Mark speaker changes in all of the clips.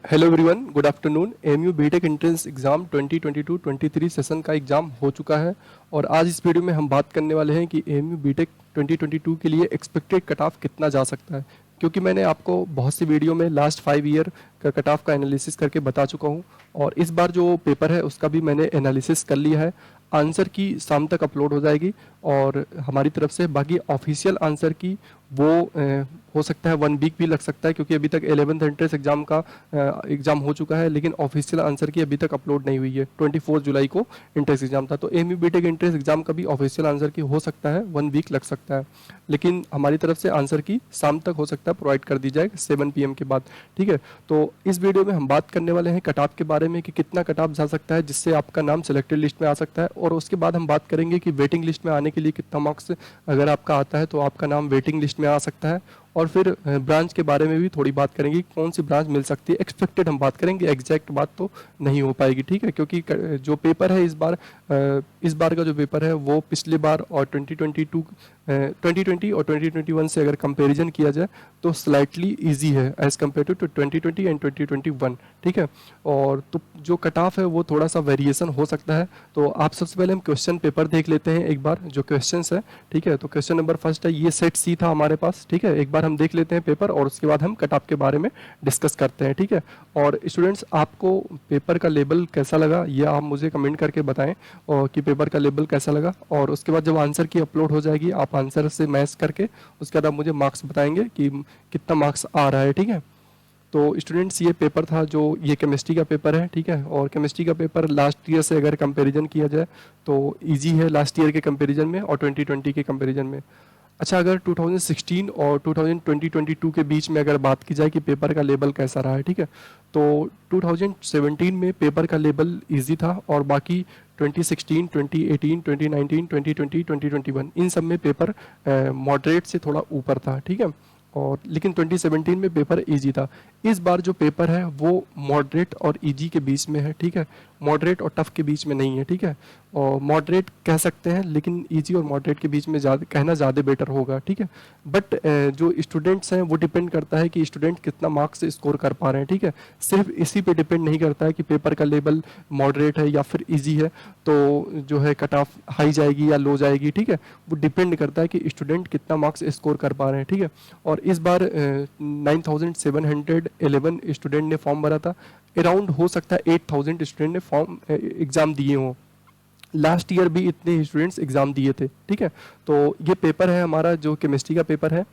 Speaker 1: Hello everyone, good afternoon. MU BTech entrance exam 2022-23 session का exam हो चुका है और आज इस वीडियो में हम बात करने वाले हैं कि एमयू बीटेक 2022 के लिए एक्सपेक्टेड कट ऑफ कितना जा सकता है। क्योंकि मैंने आपको बहुत सी वीडियो में लास्ट 5 ईयर का कट ऑफ का एनालिसिस करके बता चुका हूं और इस बार जो पेपर है उसका भी मैंने एनालिसिस कर लिया है। आंसर की शाम तक अपलोड हो जाएगी और हमारी तरफ से बाकी ऑफिशियल आंसर की वो हो सकता है 1 वीक भी लग सकता है, क्योंकि अभी तक 11th एंट्रेंस एग्जाम का एग्जाम हो चुका है, लेकिन ऑफिशियल आंसर की अभी तक अपलोड नहीं हुई है। 24 जुलाई को एंट्रेंस एग्जाम था, तो एमयू बीटेक एंट्रेंस एग्जाम का भी ऑफिशियल आंसर की हो सकता है 1 वीक लग सकता है, लेकिन हमारी तरफ से आंसर की शाम तक हो सकता है प्रोवाइड कर दी जाए 7 PM के बाद। ठीक है, तो इस वीडियो में हम बात करने वाले हैं कट ऑफ के बारे में कि कितना कट ऑफ जा सकता है जिससे आपका नाम सिलेक्टेड लिस्ट में आ सकता है, और उसके बाद हम बात करेंगे कि वेटिंग लिस्ट में आने के लिए कितना मार्क्स अगर आपका आता है तो आपका नाम वेटिंग लिस्ट में आ सकता है, और फिर ब्रांच के बारे में भी थोड़ी बात करेंगे कौन सी ब्रांच मिल सकती है। एक्सपेक्टेड हम बात करेंगे, एग्जैक्ट बात तो नहीं हो पाएगी। ठीक है, क्योंकि जो पेपर है इस बार का जो पेपर है वो पिछले बार और 2020 और 2021 से अगर कंपैरिजन किया जाए तो स्लाइटली इजी है एज़ कम्पेयर टू 2020 एंड 2021। ठीक है, और तो जो कट ऑफ है वो थोड़ा सा वेरिएशन हो सकता है। तो आप सबसे पहले हम क्वेश्चन पेपर देख लेते हैं एक बार, जो क्वेश्चन है। ठीक है, तो क्वेश्चन नंबर फर्स्ट है, ये सेट सी था हमारे पास। ठीक है, एक बार हम देख लेते हैं पेपर और उसके बाद हम कट ऑफ के बारे में डिस्कस करते हैं। ठीक है, और स्टूडेंट्स आपको पेपर का लेवल कैसा लगा ये आप मुझे कमेंट करके बताएं और कि पेपर का लेवल कैसा लगा, और उसके बाद जब आंसर की अपलोड हो जाएगी आप आंसर से मैच करके उसके बाद आप मुझे मार्क्स बताएंगे कि कितना मार्क्स आ रहा है। ठीक है, तो स्टूडेंट्स ये पेपर था, जो ये केमिस्ट्री का पेपर है। ठीक है, और केमिस्ट्री का पेपर लास्ट ईयर से अगर कंपैरिजन किया जाए तो इजी है लास्ट ईयर के कंपैरिजन में और 2020 के कंपैरिजन में। अच्छा, अगर 2016 और 2022 के बीच में अगर बात की जाए कि पेपर का लेवल कैसा रहा है, ठीक है, तो 2017 में पेपर का लेवल इजी था और बाकी 2016, 2018, 2019, 2020, 2021 इन सब में पेपर मॉडरेट से थोड़ा ऊपर था। ठीक है, और लेकिन 2017 में पेपर इजी था। इस बार जो पेपर है वो मॉडरेट और इजी के बीच में है। ठीक है, मॉडरेट और टफ के बीच में नहीं है। ठीक है, और मॉडरेट कह सकते हैं, लेकिन इजी और मॉडरेट के बीच में कहना ज़्यादा बेटर होगा। ठीक है, बट जो स्टूडेंट्स हैं वो डिपेंड करता है कि स्टूडेंट कितना मार्क्स स्कोर कर पा रहे हैं। ठीक है, सिर्फ इसी पे डिपेंड नहीं करता है कि पेपर का लेवल मॉडरेट है या फिर इजी है तो जो है कट ऑफ हाई जाएगी या लो जाएगी। ठीक है, वो डिपेंड करता है कि स्टूडेंट कितना मार्क्स स्कोर कर पा रहे हैं। ठीक है, और इस बार 9711 स्टूडेंट ने फॉर्म भरा था। अराउंड हो सकता है 8000 स्टूडेंट ने फॉर्म एग्ज़ाम दिए हों। लास्ट ईयर भी इतने स्टूडेंट्स एग्ज़ाम दिए थे। ठीक है, तो ये पेपर है हमारा जो केमिस्ट्री का पेपर है।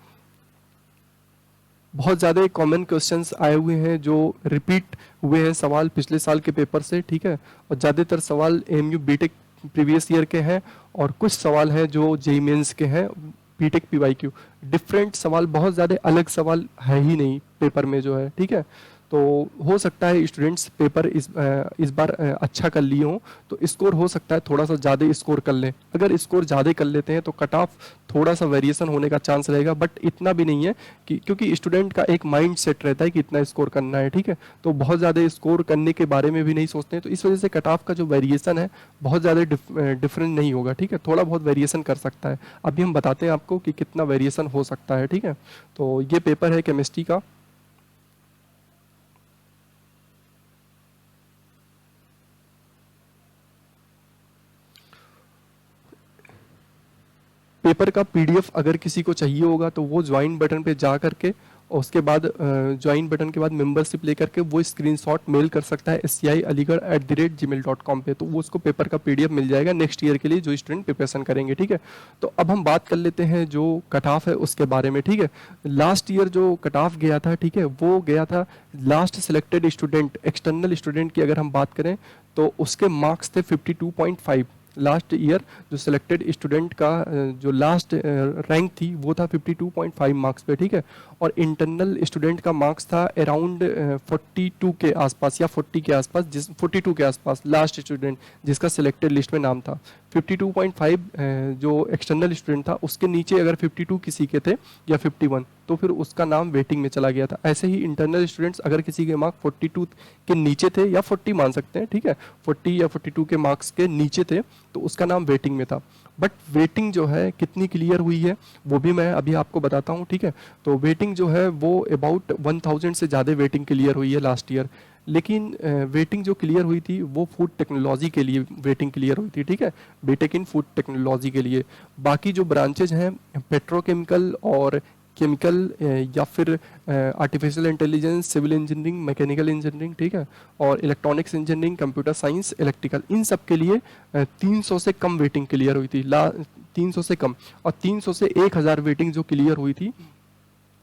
Speaker 1: बहुत ज़्यादा कॉमन क्वेश्चंस आए हुए हैं जो रिपीट हुए हैं सवाल पिछले साल के पेपर से। ठीक है, और ज़्यादातर सवाल एमयू बीटेक प्रीवियस ईयर के हैं और कुछ सवाल हैं जो जेईई मेंस के हैं, बीटेक पीवाईक्यू। डिफरेंट सवाल, बहुत ज़्यादा अलग सवाल है ही नहीं पेपर में जो है। ठीक है, तो हो सकता है स्टूडेंट्स पेपर इस बार अच्छा कर लिए हों तो स्कोर हो सकता है थोड़ा सा ज़्यादा स्कोर कर लें। अगर स्कोर ज़्यादा कर लेते हैं तो कट ऑफ थोड़ा सा वेरिएशन होने का चांस रहेगा, बट इतना भी नहीं है कि, क्योंकि स्टूडेंट का एक माइंड सेट रहता है कि इतना स्कोर करना है। ठीक है, तो बहुत ज़्यादा स्कोर करने के बारे में भी नहीं सोचते हैं, तो इस वजह से कट ऑफ का जो वेरिएशन है बहुत ज़्यादा डिफरेंट नहीं होगा। ठीक है, थोड़ा बहुत वेरिएशन कर सकता है। अभी हम बताते हैं आपको कि कितना वेरिएशन हो सकता है। ठीक है, तो ये पेपर है केमिस्ट्री का। पेपर का पीडीएफ अगर किसी को चाहिए होगा तो वो ज्वाइन बटन पे जा करके और उसके बाद ज्वाइन बटन के बाद मेंबरशिप लेकर के वो स्क्रीनशॉट मेल कर सकता है scialigarh@gmail.com पे, तो वो उसको पेपर का पीडीएफ मिल जाएगा नेक्स्ट ईयर के लिए जो स्टूडेंट प्रिपरेशन करेंगे। ठीक है, तो अब हम बात कर लेते हैं जो कट ऑफ है उसके बारे में। ठीक है, लास्ट ईयर जो कट ऑफ गया था, ठीक है, वो गया था last selected student, external student की अगर हम बात करें तो उसके मार्क्स थे 52.5। लास्ट ईयर जो सिलेक्टेड स्टूडेंट का जो लास्ट रैंक थी वो था 52.5 मार्क्स पे। ठीक है, और इंटरनल स्टूडेंट का मार्क्स था अराउंड 42 के आसपास या 40 के आसपास, 42 के आसपास लास्ट स्टूडेंट जिसका सिलेक्टेड लिस्ट में नाम था। 52.5 जो एक्सटर्नल स्टूडेंट था उसके नीचे अगर 52 किसी के थे या 51 तो फिर उसका नाम वेटिंग में चला गया था। ऐसे ही इंटरनल स्टूडेंट्स अगर किसी के मार्क 42 के नीचे थे या 40 मान सकते हैं, ठीक है, 40 या 42 के मार्क्स के नीचे थे तो उसका नाम वेटिंग में था। बट वेटिंग जो है कितनी क्लियर हुई है वो भी मैं अभी आपको बताता हूँ, ठीक है। तो वेटिंग जो है वो अबाउट 1000 से ज़्यादा वेटिंग क्लियर हुई है लास्ट ईयर। लेकिन वेटिंग जो क्लियर हुई थी वो फूड टेक्नोलॉजी के लिए वेटिंग क्लियर हुई थी, ठीक है, बीटेक इन फूड टेक्नोलॉजी के लिए। बाकी जो ब्रांचेज हैं पेट्रोकेमिकल और केमिकल या फिर artificial intelligence, civil engineering, mechanical engineering, ठीक है, और electronics engineering, computer science, electrical, इन सब के लिए 300 से कम वेटिंग क्लियर हुई थी 300 से कम। और 300 से 1000 वेटिंग जो क्लियर हुई थी,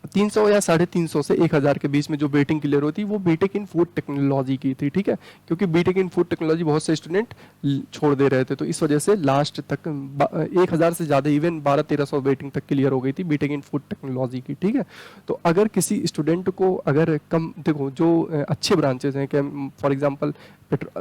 Speaker 1: 300 या 350 से 1000 के बीच में जो वेटिंग क्लियर होती वो बीटेक इन फूड टेक्नोलॉजी की थी, ठीक है। क्योंकि बीटेक इन फूड टेक्नोलॉजी बहुत से स्टूडेंट छोड़ दे रहे थे, तो इस वजह से लास्ट तक 1000 से ज़्यादा, इवन 1200-1300 वेटिंग तक क्लियर हो गई थी बीटेक इन फूड टेक्नोलॉजी की, ठीक है। तो अगर किसी स्टूडेंट को अगर कम, देखो जो अच्छे ब्रांचेज हैं, फॉर एग्जाम्पल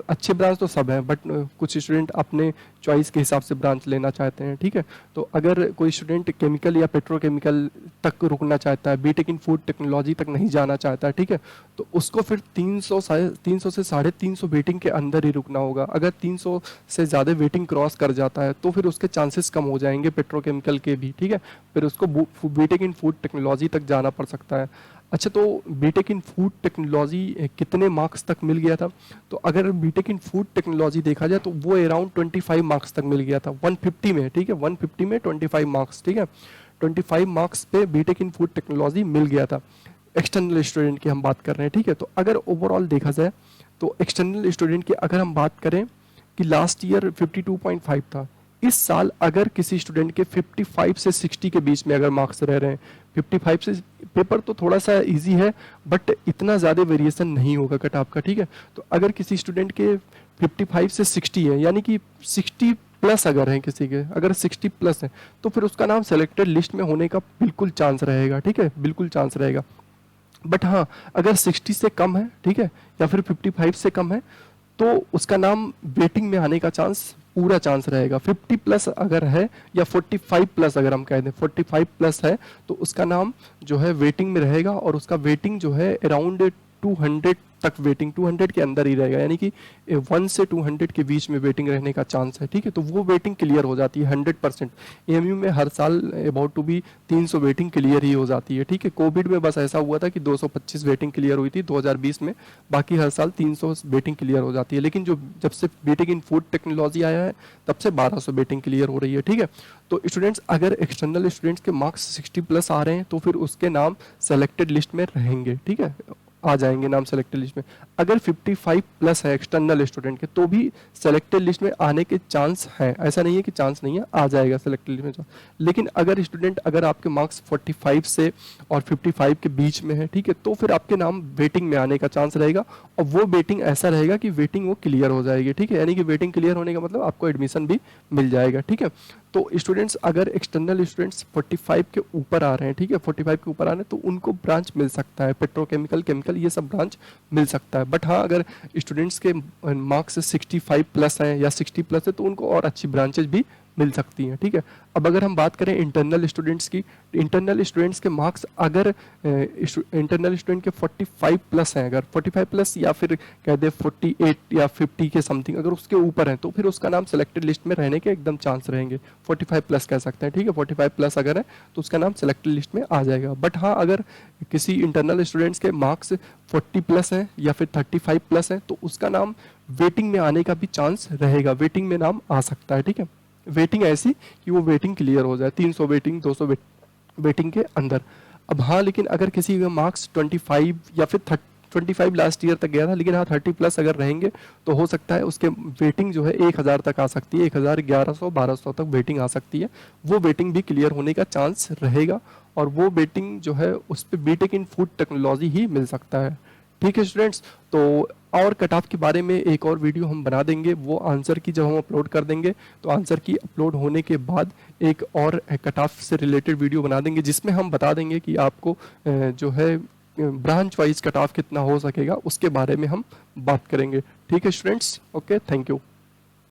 Speaker 1: अच्छे ब्रांच तो सब हैं, बट कुछ स्टूडेंट अपने चॉइस के हिसाब से ब्रांच लेना चाहते हैं, ठीक है। तो अगर कोई स्टूडेंट केमिकल या पेट्रोकेमिकल तक रुकना चाहता है, बीटेक इन फूड टेक्नोलॉजी तक नहीं जाना चाहता है, ठीक है, तो उसको फिर 300 से 350 वेटिंग के अंदर ही रुकना होगा। अगर 300 से ज़्यादा वेटिंग क्रॉस कर जाता है तो फिर उसके चांसेस कम हो जाएंगे पेट्रोकेमिकल के भी, ठीक है, फिर उसको बीटेक इन फूड टेक्नोलॉजी तक जाना पड़ सकता है। अच्छा, तो बीटेक इन फूड टेक्नोलॉजी कितने मार्क्स तक मिल गया था? तो अगर बीटेक इन फूड टेक्नोलॉजी देखा जाए तो वो अराउंड 25 मार्क्स तक मिल गया था 150 में, ठीक है, 150 में 25 मार्क्स, ठीक है, 25 मार्क्स पे बीटेक इन फूड टेक्नोलॉजी मिल गया था। एक्सटर्नल स्टूडेंट की हम बात कर रहे हैं, ठीक है। तो अगर ओवरऑल देखा जाए तो एक्सटर्नल स्टूडेंट की अगर हम बात करें कि लास्ट ईयर 52.5 था, इस साल अगर किसी स्टूडेंट के 55 से 60 के बीच में अगर मार्क्स रह रहे हैं, 55 से, पेपर तो थोड़ा सा इजी है बट इतना ज़्यादा वेरिएशन नहीं होगा कट ऑफ का, ठीक है। तो अगर किसी स्टूडेंट के 55 से 60 है, यानी कि 60 प्लस अगर है किसी के, अगर 60 प्लस है, तो फिर उसका नाम सेलेक्टेड लिस्ट में होने का बिल्कुल चांस रहेगा, ठीक है, बिल्कुल चांस रहेगा। बट हाँ, अगर 60 से कम है, ठीक है, या फिर 55 से कम है, तो उसका नाम वेटिंग में आने का चांस, पूरा चांस रहेगा। 50 प्लस अगर है या 45 प्लस अगर हम कह दें 45 प्लस है, तो उसका नाम जो है वेटिंग में रहेगा, और उसका वेटिंग जो है अराउंड 200 तक, वेटिंग 200 के अंदर ही रहेगा, यानी कि 1 से 200 के बीच में वेटिंग रहने का चांस है, ठीक है। तो वो वेटिंग क्लियर हो जाती है 100%। एएमयू में हर साल about to be 300 waiting clear ही हो जाती है, ठीक है। कोविड में बस ऐसा हुआ था कि 225 वेटिंग क्लियर हुई थी 2020 में, बाकी हर साल 300 वेटिंग क्लियर हो जाती है। लेकिन जो जब से बीटेक इन फूड टेक्नोलॉजी आया है तब से 1200 वेटिंग क्लियर हो रही है, ठीक है। तो स्टूडेंट्स, अगर एक्सटर्नल स्टूडेंट्स के मार्क्स 60 प्लस आ रहे हैं तो फिर उसके नाम सेलेक्टेड लिस्ट में रहेंगे, ठीक है, आ जाएंगे नाम सेलेक्टेड लिस्ट में। अगर 55 प्लस है एक्सटर्नल स्टूडेंट के तो भी सेलेक्टेड लिस्ट में आने के चांस हैं, ऐसा नहीं है कि चांस नहीं है, आ जाएगा सेलेक्टेड लिस्ट में। लेकिन अगर स्टूडेंट, अगर आपके मार्क्स 45 से और 55 के बीच में है, ठीक है, तो फिर आपके नाम वेटिंग में आने का चांस रहेगा, और वो वेटिंग ऐसा रहेगा कि वेटिंग वो क्लियर हो जाएगी, ठीक है, यानी कि वेटिंग क्लियर होने का मतलब आपको एडमिशन भी मिल जाएगा, ठीक है। तो स्टूडेंट्स, अगर एक्सटर्नल स्टूडेंट्स 45 के ऊपर आ रहे हैं, ठीक है, 45 के ऊपर आ रहे हैं, तो उनको ब्रांच मिल सकता है, पेट्रोकेमिकल, केमिकल, ये सब ब्रांच मिल सकता है। बट हाँ, अगर स्टूडेंट्स के मार्क्स 65 प्लस हैं या 60 प्लस है तो उनको और अच्छी ब्रांचेज भी मिल सकती हैं, ठीक है। अब अगर हम बात करें इंटरनल स्टूडेंट्स की, इंटरनल स्टूडेंट्स के मार्क्स अगर इंटरनल स्टूडेंट के 45 प्लस हैं, अगर 45 प्लस या फिर कह दे 48 या 50 के समथिंग अगर उसके ऊपर हैं, तो फिर उसका नाम सेलेक्टेड लिस्ट में रहने के एकदम चांस रहेंगे। 45 प्लस कह सकते हैं, ठीक है, 45 प्लस अगर है तो उसका नाम सेलेक्टेड लिस्ट में आ जाएगा। बट हाँ, अगर किसी इंटरनल स्टूडेंट्स के मार्क्स 40 प्लस हैं या फिर 35 प्लस हैं, तो उसका नाम वेटिंग में आने का भी चांस रहेगा, वेटिंग में नाम आ सकता है, ठीक है। वेटिंग ऐसी कि वो वेटिंग क्लियर हो जाए, 300 वेटिंग, 200 वेटिंग के अंदर। अब हाँ, लेकिन अगर किसी का मार्क्स 25 या फिर 25 लास्ट ईयर तक गया था, लेकिन हाँ 30 प्लस अगर रहेंगे तो हो सकता है उसके वेटिंग जो है 1000 तक आ सकती है, 1000, 1100, 1200 तक वेटिंग आ सकती है। वो वेटिंग भी क्लियर होने का चांस रहेगा, और वो वेटिंग जो है उस पर बीटेक इन फूड टेक्नोलॉजी ही मिल सकता है, ठीक है स्टूडेंट्स। तो और कट ऑफ के बारे में एक और वीडियो हम बना देंगे, वो आंसर की जब हम अपलोड कर देंगे तो आंसर की अपलोड होने के बाद एक और कट ऑफ से रिलेटेड वीडियो बना देंगे, जिसमें हम बता देंगे कि आपको जो है ब्रांच वाइज कट ऑफ कितना हो सकेगा उसके बारे में हम बात करेंगे, ठीक है स्टूडेंट्स। Okay, thank you.